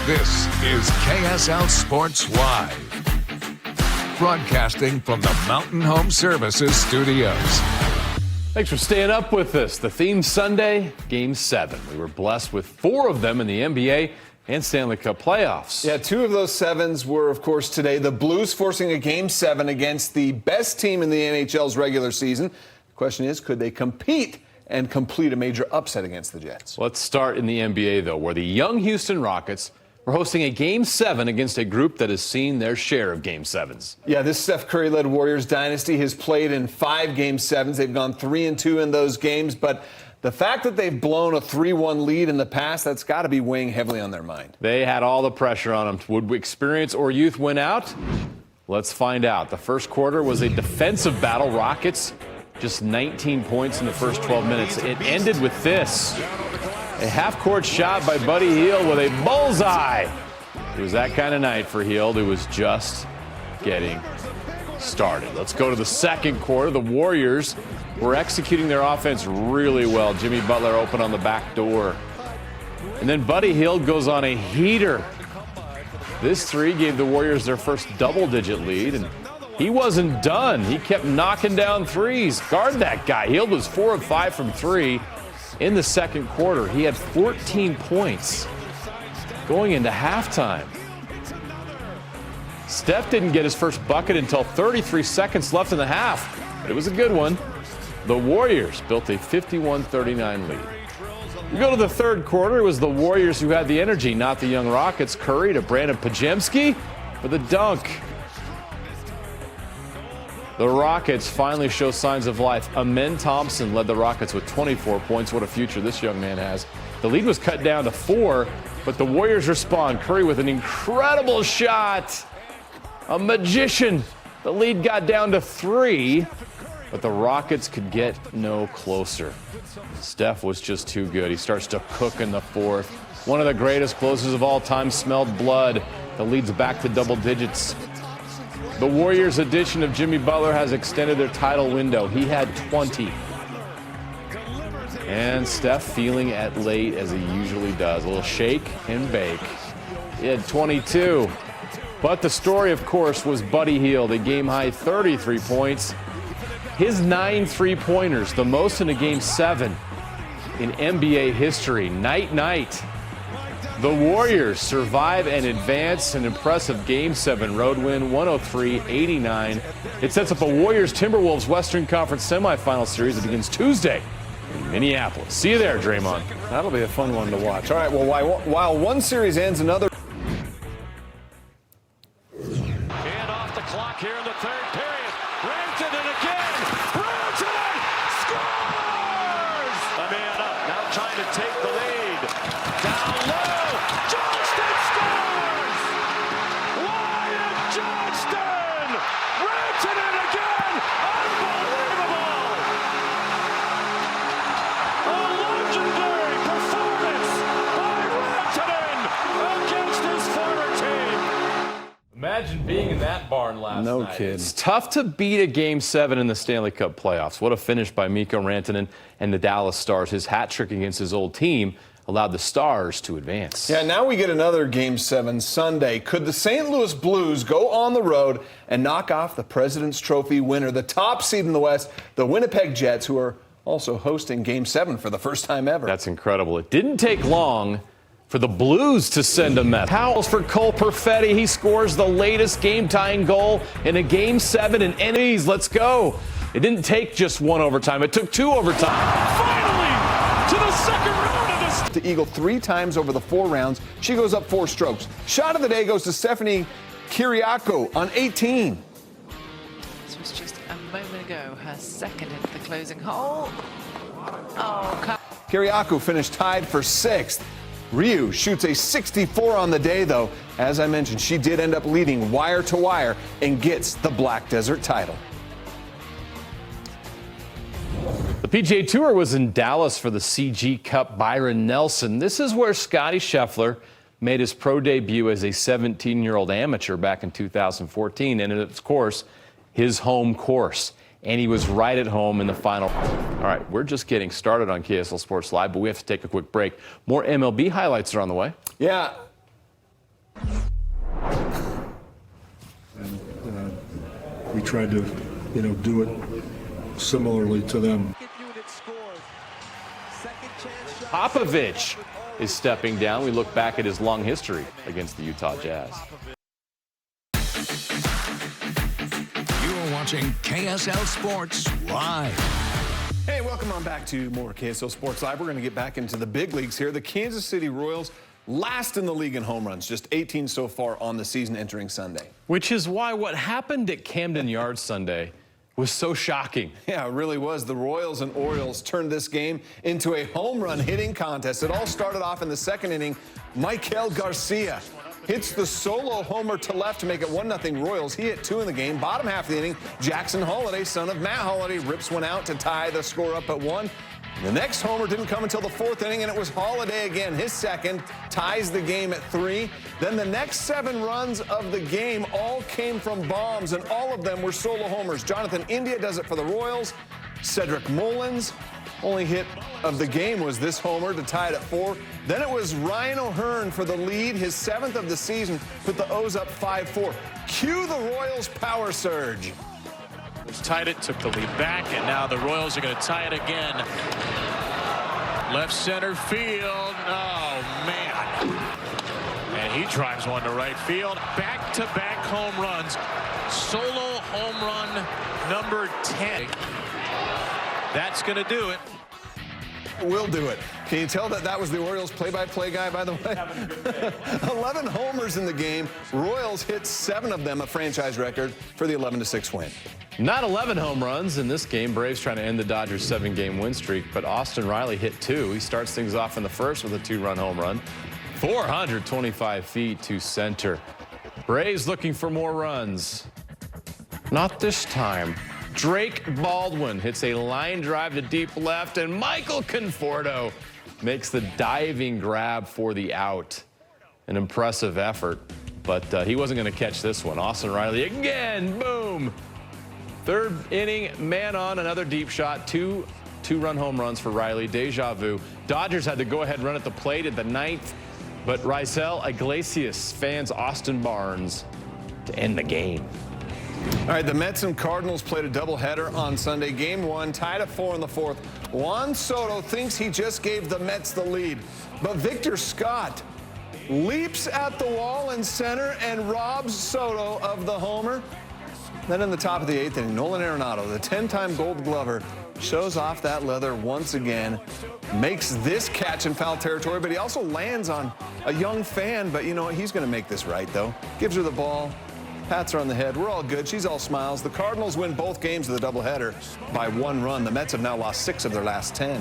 This is KSL Sports Live, broadcasting from the Mountain Home Services studios. Thanks for staying up with us. The theme Sunday, Game 7. We were blessed with 4 of them in the NBA and Stanley Cup playoffs. Yeah, 2 of those 7s were, of course, today. The Blues forcing a Game 7 against the best team in the NHL's regular season. The question is, could they compete and complete a major upset against the Jets? Let's start in the NBA, though, where the young Houston Rockets were hosting a Game 7 against a group that has seen their share of Game 7s. Yeah, this Steph Curry-led Warriors dynasty has played in 5 Game 7s. They've gone 3-2 in those games, but the fact that they've blown a 3-1 lead in the past, that's got to be weighing heavily on their mind. They had all the pressure on them. Would experience or youth win out? Let's find out. The first quarter was a defensive battle. Rockets just 19 points in the first 12 minutes. It ended with this. A half-court shot by Buddy Hield with a bullseye. It was that kind of night for Hield. It was just getting started. Let's go to the second quarter. The Warriors were executing their offense really well. Jimmy Butler open on the back door. And then Buddy Hield goes on a heater. This 3 gave the Warriors their first double-digit lead, and he wasn't done. He kept knocking down threes. Guard that guy. Hield was 4 of 5 from 3. In the second quarter, he had 14 points going into halftime. Steph didn't get his first bucket until 33 seconds left in the half, but it was a good one. The Warriors built a 51-39 lead. We go to the third quarter. It was the Warriors who had the energy, not the young Rockets. Curry to Brandon Pajemski for the dunk. The Rockets finally show signs of life. Amen Thompson led the Rockets with 24 points. What a future this young man has. The lead was cut down to 4, but the Warriors respond. Curry with an incredible shot. A magician. The lead got down to 3, but the Rockets could get no closer. Steph was just too good. He starts to cook in the fourth. One of the greatest closers of all time smelled blood. The lead's back to double digits. The Warriors' addition of Jimmy Butler has extended their title window. He had 20. And Steph feeling it late as he usually does. A little shake and bake. He had 22. But the story, of course, was Buddy Hield, a game-high 33 points. His 9 3-pointers, the most in a Game 7 in NBA history. Night-night. The Warriors survive and advance. An impressive Game 7 road win, 103-89. It sets up a Warriors-Timberwolves Western Conference semifinal series that begins Tuesday in Minneapolis. See you there, Draymond. That'll be a fun one to watch. All right, well, while one series ends, another. And off the clock here in the third period. Rantanen again. Rantanen scores! A man up, now trying to take the lead. Down low. Johnston scores! Wyatt Johnston! Rantanen again! Unbelievable! A legendary performance by Rantanen against his former team. Imagine being in that barn last night. No kidding. It's tough to beat a Game 7 in the Stanley Cup playoffs. What a finish by Mikko Rantanen and the Dallas Stars. His hat trick against his old team allowed the Stars to advance. Yeah, now we get another Game 7 Sunday. Could the St. Louis Blues go on the road and knock off the President's Trophy winner, the top seed in the West, the Winnipeg Jets, who are also hosting Game 7 for the first time ever? That's incredible. It didn't take long for the Blues to send a message. Powell's for Cole Perfetti. He scores the latest game-tying goal in a Game 7 in NBA's. Let's go. It didn't take just 1 overtime. It took 2 overtime. Finally, to the second round of this. To Eagle 3 times over the 4 rounds. She goes up 4 strokes. Shot of the day goes to Stephanie Kiriakou on 18. This was just a moment ago, her second into the closing hole. Oh, Kiriakou finished tied for 6th. Ryu shoots a 64 on the day, though. As I mentioned, she did end up leading wire to wire and gets the Black Desert title. The PGA Tour was in Dallas for the CG Cup. Byron Nelson. This is where Scottie Scheffler made his pro debut as a 17-year-old amateur back in 2014. And it's, of course, his home course. And he was right at home in the final. All right, we're just getting started on KSL Sports Live, but we have to take a quick break. More MLB highlights are on the way. Yeah. tried to, do it similarly to them. Popovich is stepping down. We look back at his long history against the Utah Jazz. You are watching KSL Sports Live. Hey, welcome on back to more KSL Sports Live. We're going to get back into the big leagues here. The Kansas City Royals last in the league in home runs, just 18 so far on the season entering Sunday. Which is why what happened at Camden Yards Sunday was so shocking. Yeah, it really was. The Royals and Orioles turned this game into a home run hitting contest. It all started off in the second inning. Michael Garcia hits the solo homer to left to make it 1-0 Royals. He hit 2 in the game. Bottom half of the inning, Jackson Holliday, son of Matt Holliday, rips one out to tie the score up at 1. The next homer didn't come until the 4th inning, and it was Holliday again. His second ties the game at 3. Then the next 7 runs of the game all came from bombs, and all of them were solo homers. Jonathan India does it for the Royals. Cedric Mullins, only hit of the game was this homer to tie it at 4. Then it was Ryan O'Hearn for the lead, his 7th of the season, put the O's up 5-4. Cue the Royals power surge. Tied it, took the lead back, and now the Royals are going to tie it again. Left center field. Oh, man. And he drives one to right field. Back-to-back home runs. Solo home run number 10. That's going to do it. We'll do it. Can you tell that that was the Orioles play-by-play guy, by the way? 11 homers in the game. Royals hit 7 of them, a franchise record for the 11-6 win. Not 11 home runs in this game. Braves trying to end the Dodgers' 7-game win streak, but Austin Riley hit 2. He starts things off in the first with a 2-run home run. 425 feet to center. Braves looking for more runs. Not this time. Drake Baldwin hits a line drive to deep left, and Michael Conforto makes the diving grab for the out. An impressive effort, but he wasn't going to catch this one. Austin Riley again, boom. 3rd inning, man on, another deep shot. Two-run home runs for Riley, deja vu. Dodgers had to go ahead and run at the plate at the 9th, but Raisel Iglesias fans Austin Barnes to end the game. All right, the Mets and Cardinals played a doubleheader on Sunday. Game 1, tied at 4 in the 4th. Juan Soto thinks he just gave the Mets the lead, but Victor Scott leaps at the wall in center and robs Soto of the homer. Then in the top of the 8th inning, Nolan Arenado, the 10-time Gold Glover, shows off that leather once again, makes this catch in foul territory, but he also lands on a young fan. But you know what? He's going to make this right, though. Gives her the ball. Pats her on the head. We're all good. She's all smiles. The Cardinals win both games of the doubleheader by 1 run. The Mets have now lost 6 of their last 10.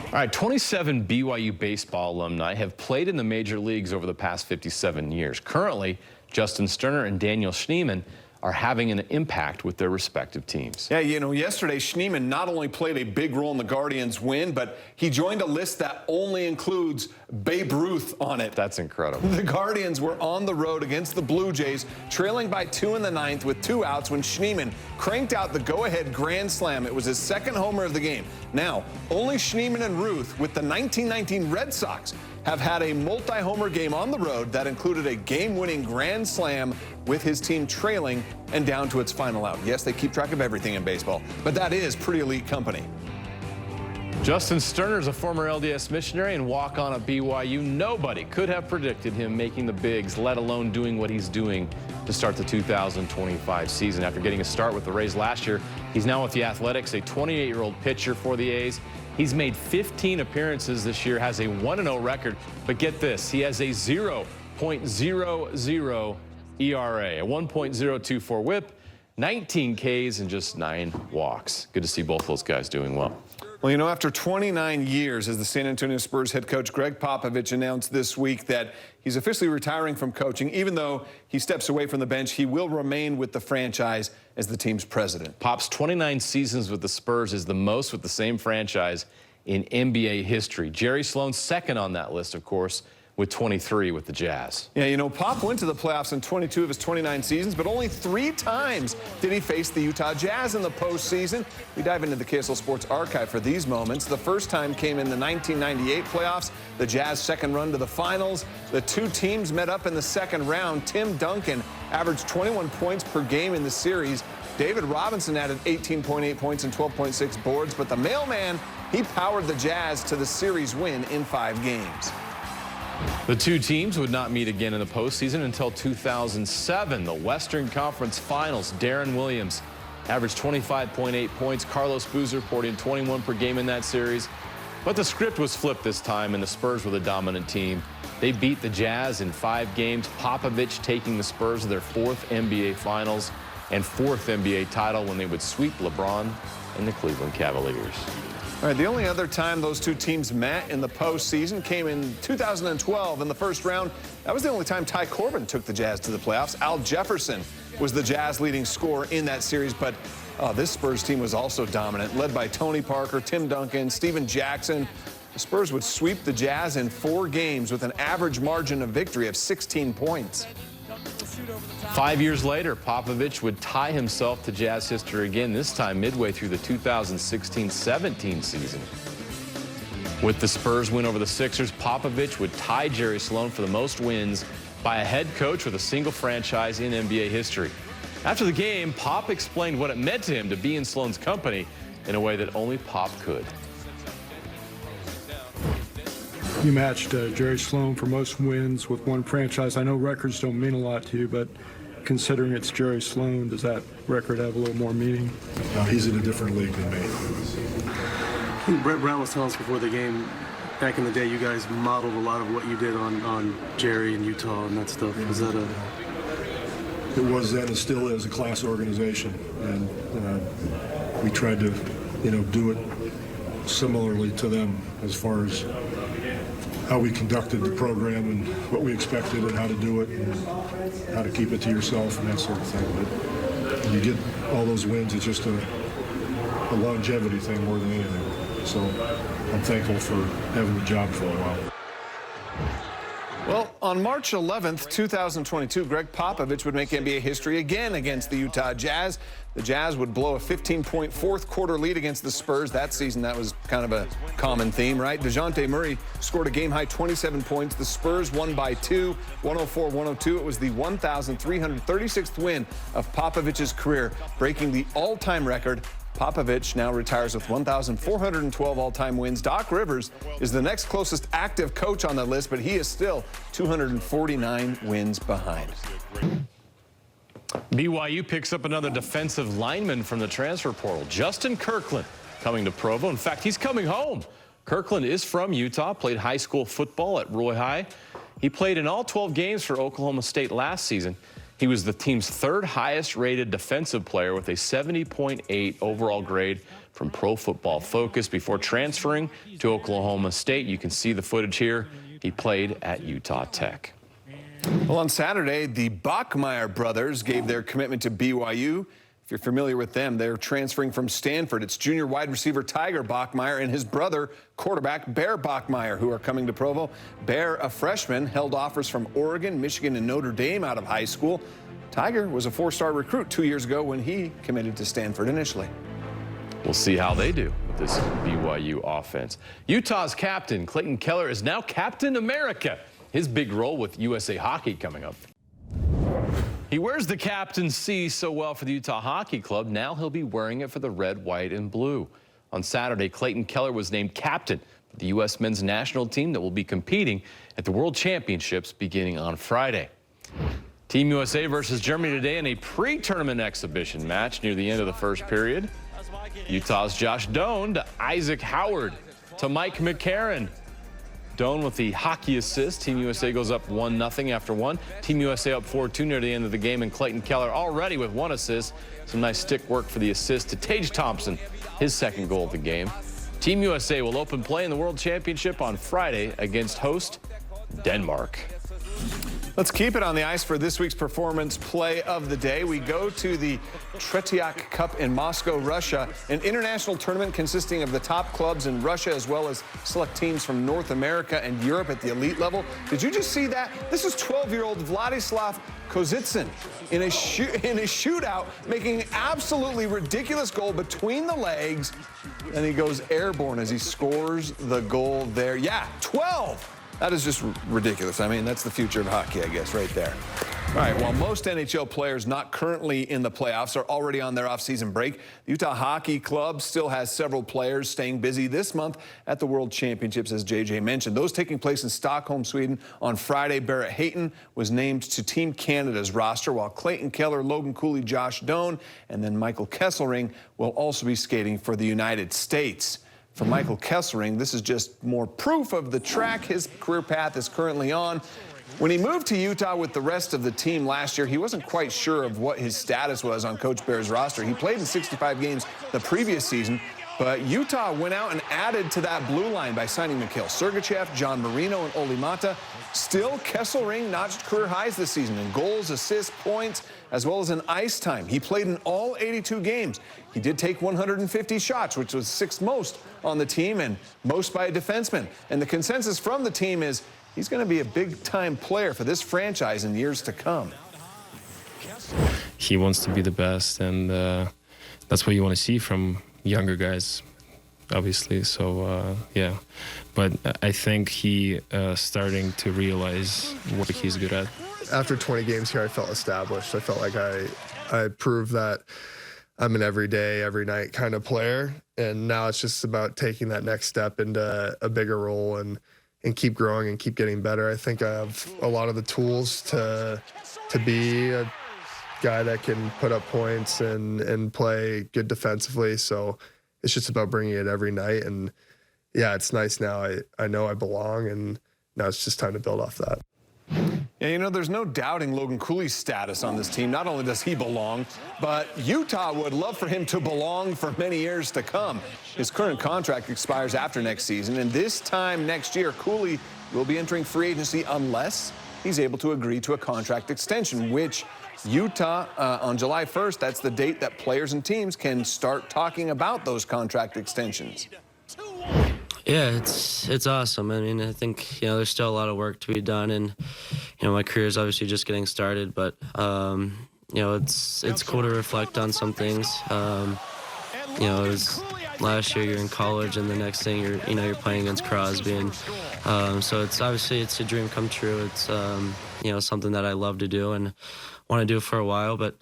All right, 27 BYU baseball alumni have played in the major leagues over the past 57 years. Currently, Justin Sterner and Daniel Schneemann are having an impact with their respective teams. Yeah, you know, yesterday Schneemann not only played a big role in the Guardians' win, but he joined a list that only includes Babe Ruth on it. That's incredible. The Guardians were on the road against the Blue Jays, trailing by 2 in the 9th with 2 outs when Schneemann cranked out the go-ahead grand slam. It was his 2nd homer of the game. Now, only Schneemann and Ruth with the 1919 Red Sox have had a multi-homer game on the road that included a game-winning grand slam with his team trailing and down to its final out. Yes, they keep track of everything in baseball, but that is pretty elite company. Justin Sterner is a former LDS missionary and walk-on at BYU. Nobody could have predicted him making the bigs, let alone doing what he's doing to start the 2025 season. After getting a start with the Rays last year, he's now with the Athletics, a 28-year-old pitcher for the A's. He's made 15 appearances this year, has a 1-0 record, but get this, he has a 0.00 ERA, a 1.024 whip, 19 Ks, and just 9 walks. Good to see both those guys doing well. Well, you know, after 29 years as the San Antonio Spurs head coach, Greg Popovich announced this week that he's officially retiring from coaching. Even though he steps away from the bench, he will remain with the franchise as the team's president. Pop's 29 seasons with the Spurs is the most with the same franchise in NBA history. Jerry Sloan's second on that list, of course, with 23 with the Jazz. Yeah, you know, Pop went to the playoffs in 22 of his 29 seasons, but only 3 times did he face the Utah Jazz in the postseason. We dive into the KSL Sports archive for these moments. The first time came in the 1998 playoffs, the Jazz second run to the finals. The two teams met up in the second round. Tim Duncan averaged 21 points per game in the series. David Robinson added 18.8 points and 12.6 boards, but the mailman, he powered the Jazz to the series win in 5 games. The two teams would not meet again in the postseason until 2007. The Western Conference Finals. Darren Williams averaged 25.8 points. Carlos Boozer poured in 21 per game in that series. But the script was flipped this time, and the Spurs were the dominant team. They beat the Jazz in 5 games. Popovich taking the Spurs to their 4th NBA Finals and 4th NBA title when they would sweep LeBron and the Cleveland Cavaliers. All right, the only other time those two teams met in the postseason came in 2012 in the first round. That was the only time Ty Corbin took the Jazz to the playoffs. Al Jefferson was the Jazz leading scorer in that series, but this Spurs team was also dominant, led by Tony Parker, Tim Duncan, Steven Jackson. The Spurs would sweep the Jazz in 4 games with an average margin of victory of 16 points. 5 years later, Popovich would tie himself to Jazz history again, this time midway through the 2016-17 season. With the Spurs win over the Sixers, Popovich would tie Jerry Sloan for the most wins by a head coach with a single franchise in NBA history. After the game, Pop explained what it meant to him to be in Sloan's company in a way that only Pop could. You matched Jerry Sloan for most wins with one franchise. I know records don't mean a lot to you, but considering it's Jerry Sloan, does that record have a little more meaning? He's in a different league than me. Brett Brown was telling us before the game, back in the day, you guys modeled a lot of what you did on Jerry and Utah and that stuff. Was that a... It was then and still is a class organization, and we tried to, do it similarly to them as far as how we conducted the program and what we expected and how to do it and how to keep it to yourself and that sort of thing. But when you get all those wins, it's just a longevity thing more than anything. So I'm thankful for having the job for a while. Well, on March 11th, 2022, Greg Popovich would make NBA history again against the Utah Jazz. The Jazz would blow a 15-point fourth-quarter lead against the Spurs. That season, that was kind of a common theme, right? DeJounte Murray scored a game-high 27 points. The Spurs won by 2, 104-102. It was the 1,336th win of Popovich's career, breaking the all-time record. Popovich now retires with 1,412 all-time wins. Doc Rivers is the next closest active coach on the list, but he is still 249 wins behind. BYU picks up another defensive lineman from the transfer portal. Justin Kirkland coming to Provo. In fact, he's coming home. Kirkland is from Utah, played high school football at Roy High. He played in all 12 games for Oklahoma State last season. He was the team's 3rd highest rated defensive player with a 70.8 overall grade from Pro Football Focus before transferring to Oklahoma State. You can see the footage here. He played at Utah Tech. Well, on Saturday, the Bachmeier brothers gave their commitment to BYU. If you're familiar with them, they're transferring from Stanford. It's junior wide receiver Tiger Bachmeier and his brother, quarterback Bear Bachmeier, who are coming to Provo. Bear, a freshman, held offers from Oregon, Michigan, and Notre Dame out of high school. Tiger was a 4-star recruit 2 years ago when he committed to Stanford initially. We'll see how they do with this BYU offense. Utah's captain, Clayton Keller, is now Captain America. His big role with USA Hockey coming up. He wears the captaincy so well for the Utah Hockey Club. Now he'll be wearing it for the red, white, and blue. On Saturday, Clayton Keller was named captain of the U.S. men's national team that will be competing at the World Championships beginning on Friday. Team USA versus Germany today in a pre-tournament exhibition match near the end of the first period. Utah's Josh Doan to Isaac Howard to Mike McCarron. Doan with the hockey assist. Team USA goes up 1-0 after 1. Team USA up 4-2 near the end of the game, and Clayton Keller already with 1 assist. Some nice stick work for the assist to Tage Thompson, his 2nd goal of the game. Team USA will open play in the World Championship on Friday against host Denmark. Let's keep it on the ice for this week's performance play of the day. We go to the Tretiak Cup in Moscow, Russia, an international tournament consisting of the top clubs in Russia as well as select teams from North America and Europe at the elite level. Did you just see that? This is 12-year-old Vladislav Kozitsyn in a shootout, making an absolutely ridiculous goal between the legs, and he goes airborne as he scores the goal there. Yeah, 12! That is just ridiculous. I mean, that's the future of hockey, I guess, right there. All right, while most NHL players not currently in the playoffs are already on their off-season break, the Utah Hockey Club still has several players staying busy this month at the World Championships, as JJ mentioned. Those taking place in Stockholm, Sweden on Friday. Barrett Hayton was named to Team Canada's roster, while Clayton Keller, Logan Cooley, Josh Doan, and then Michael Kesselring will also be skating for the United States. For Michael Kesselring, this is just more proof of the track his career path is currently on. When he moved to Utah with the rest of the team last year, he wasn't quite sure of what his status was on Coach Bear's roster. He played in 65 games the previous season, but Utah went out and added to that blue line by signing Mikhail Sergachev, John Marino, and Olli Mata. Still, Kesselring notched career highs this season in goals, assists, points, as well as in ice time. He played in all 82 games. He did take 150 shots, which was sixth most on the team and most by a defenseman. And the consensus from the team is he's going to be a big-time player for this franchise in years to come. He wants to be the best, and that's what you want to see from younger guys, obviously. So, yeah. But I think he starting to realize what he's good at. After 20 games here, I felt established. I felt like I proved that I'm an everyday, every night kind of player. And now it's just about taking that next step into a bigger role and keep growing and keep getting better. I think I have a lot of the tools to be a guy that can put up points and play good defensively. So it's just about bringing it every night. And yeah, it's nice now. I know I belong, and now it's just time to build off that. Yeah, you know, there's no doubting Logan Cooley's status on this team. Not only does he belong, but Utah would love for him to belong for many years to come. His current contract expires after next season, and this time next year, Cooley will be entering free agency unless he's able to agree to a contract extension, which Utah, on July 1st, that's the date that players and teams can start talking about those contract extensions. Yeah, it's awesome. I mean, I think, there's still a lot of work to be done, and, my career is obviously just getting started, but, it's cool to reflect on some things. It was last year you're in college, and the next thing you're playing against Crosby, and so it's obviously it's a dream come true. It's something that I love to do and want to do for a while, but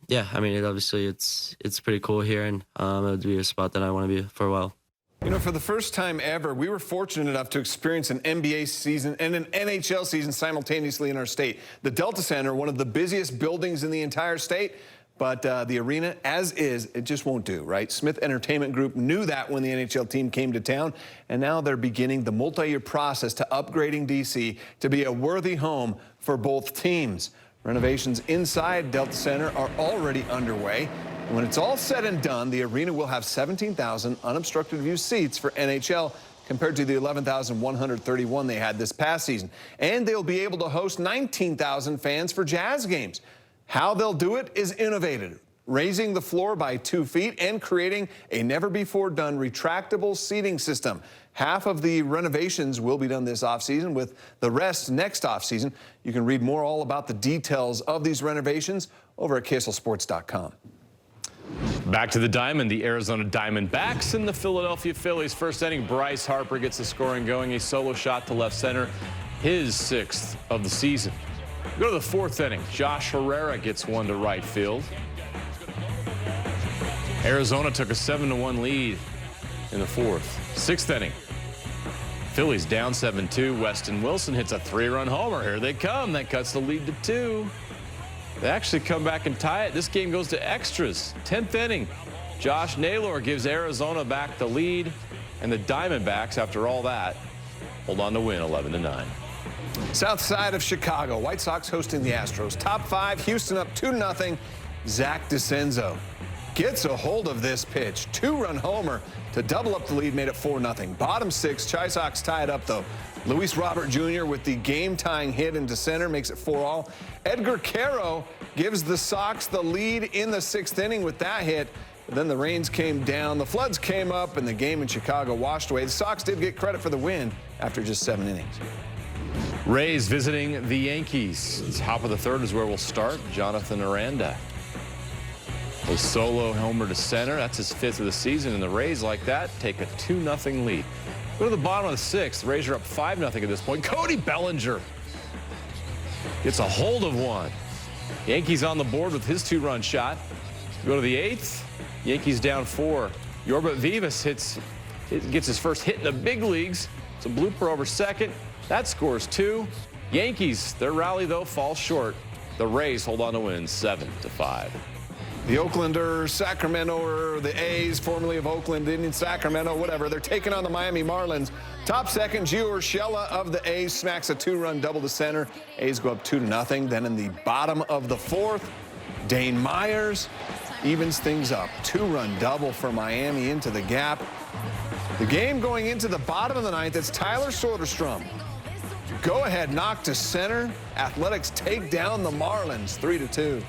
yeah, I mean, it's pretty cool here, and it would be a spot that I want to be for a while. You know, for the first time ever, we were fortunate enough to experience an NBA season and an NHL season simultaneously in our state. The Delta Center, one of the busiest buildings in the entire state, but the arena, as is, it just won't do, right? Smith Entertainment Group knew that when the NHL team came to town, and now they're beginning the multi-year process to upgrading D.C. to be a worthy home for both teams. Renovations inside Delta Center are already underway. When it's all said and done, the arena will have 17,000 unobstructed view seats for NHL compared to the 11,131 they had this past season. And they'll be able to host 19,000 fans for Jazz games. How they'll do it is innovative, raising the floor by 2 feet and creating a never-before-done retractable seating system. Half of the renovations will be done this offseason, with the rest next offseason. You can read more all about the details of these renovations over at KSLSports.com. Back to the diamond, the Arizona Diamondbacks and the Philadelphia Phillies. First inning, Bryce Harper gets the scoring going. A solo shot to left center, his 6th of the season. We go to the 4th inning. Josh Herrera gets one to right field. Arizona took a 7-1 lead in the 4th. 6th inning. Phillies down 7-2. Weston Wilson hits a 3-run homer. Here they come. That cuts the lead to 2. They actually come back and tie it. This game goes to extras. 10th inning. Josh Naylor gives Arizona back the lead, and the Diamondbacks, after all that, hold on to win 11-9. South side of Chicago, White Sox hosting the Astros. Top 5, Houston up 2-0. Zach DeCenzo. gets a hold of this pitch. 2-run homer to double up the lead, made it 4-0. Bottom 6, Chi Sox tie it up, though. Luis Robert Jr. with the game-tying hit into center makes it 4-all. Edgar Caro gives the Sox the lead in the 6th inning with that hit. But then the rains came down, the floods came up, and the game in Chicago washed away. The Sox did get credit for the win after just 7 innings. Rays visiting the Yankees. Top of the 3rd is where we'll start. Jonathan Aranda. A solo homer to center. That's his 5th of the season, and the Rays, like that, take a 2-0 lead. Go to the bottom of the 6th. The Rays are up 5-0 at this point. Cody Bellinger gets a hold of one. Yankees on the board with his 2-run shot. Go to the 8th. Yankees down 4. Yorba Vivas gets his first hit in the big leagues. It's a blooper over second. That scores 2. Yankees, their rally, though, falls short. The Rays hold on to win 7-5. The Oaklanders, Sacramento, or the A's, formerly of Oakland, Indian Sacramento, whatever. They're taking on the Miami Marlins. Top second, Gio Urshela of the A's smacks a 2-run double to center. A's go up 2-0. Then in the bottom of the 4th, Dane Myers evens things up. 2-run double for Miami into the gap. The game going into the bottom of the 9th, it's Tyler Soderstrom. Go ahead, knock to center. Athletics take down the Marlins 3-2.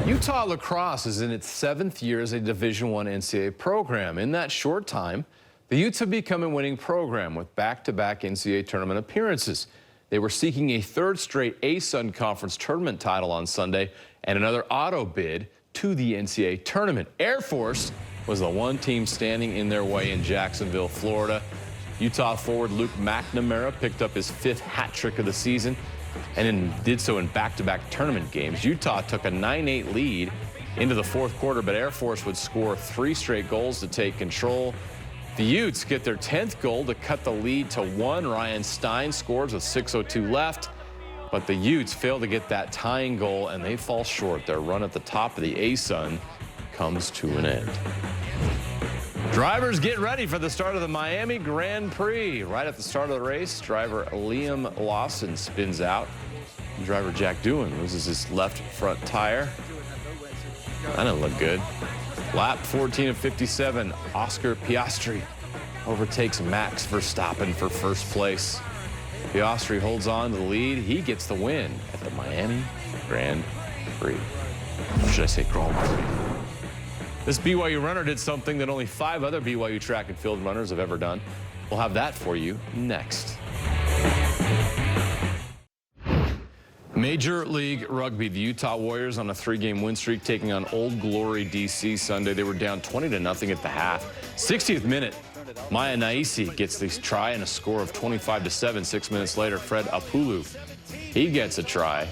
Utah lacrosse is in its 7th year as a Division I NCAA program. In that short time, the Utes have become a winning program with back-to-back NCAA tournament appearances. They were seeking a 3rd straight ASUN Conference tournament title on Sunday and another auto bid to the NCAA tournament. Air Force was the one team standing in their way in Jacksonville, Florida. Utah forward Luke McNamara picked up his 5th hat trick of the season and did so in back-to-back tournament games. Utah took a 9-8 lead into the 4th quarter, but Air Force would score 3 straight goals to take control. The Utes get their 10th goal to cut the lead to 1. Ryan Stein scores with 6:02 left, but the Utes fail to get that tying goal, and they fall short. Their run at the top of the ASUN comes to an end. Drivers get ready for the start of the Miami Grand Prix. Right at the start of the race, driver Liam Lawson spins out. Driver Jack Doohan loses his left front tire. That didn't look good. Lap 14 of 57, Oscar Piastri overtakes Max Verstappen for first place. Piastri holds on to the lead. He gets the win at the Miami Grand Prix. Or should I say Grand Prix? This BYU runner did something that only 5 other BYU track and field runners have ever done. We'll have that for you next. Major League Rugby, the Utah Warriors on a 3-game win streak taking on Old Glory DC Sunday. They were down 20-0 at the half. 60th minute, Maya Naisi gets the try and a score of 25-7. 6 minutes later, Fred Apulu, he gets a try.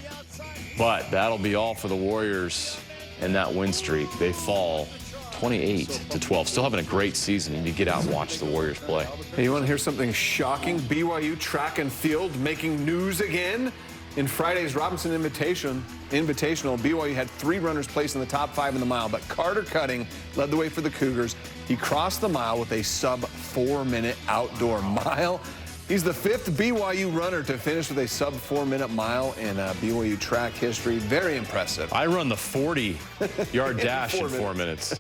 But that'll be all for the Warriors in that win streak. They fall 28-12. Still having a great season. You need to get out and watch the Warriors play. Hey, you want to hear something shocking? BYU track and field making news again. In Friday's Robinson Invitational, BYU had 3 runners placed in the top 5 in the mile, but Carter Cutting led the way for the Cougars. He crossed the mile with a sub-4-minute outdoor mile. He's the 5th BYU runner to finish with a sub-4-minute mile in BYU track history. Very impressive. I run the 40-yard dash in 4 minutes.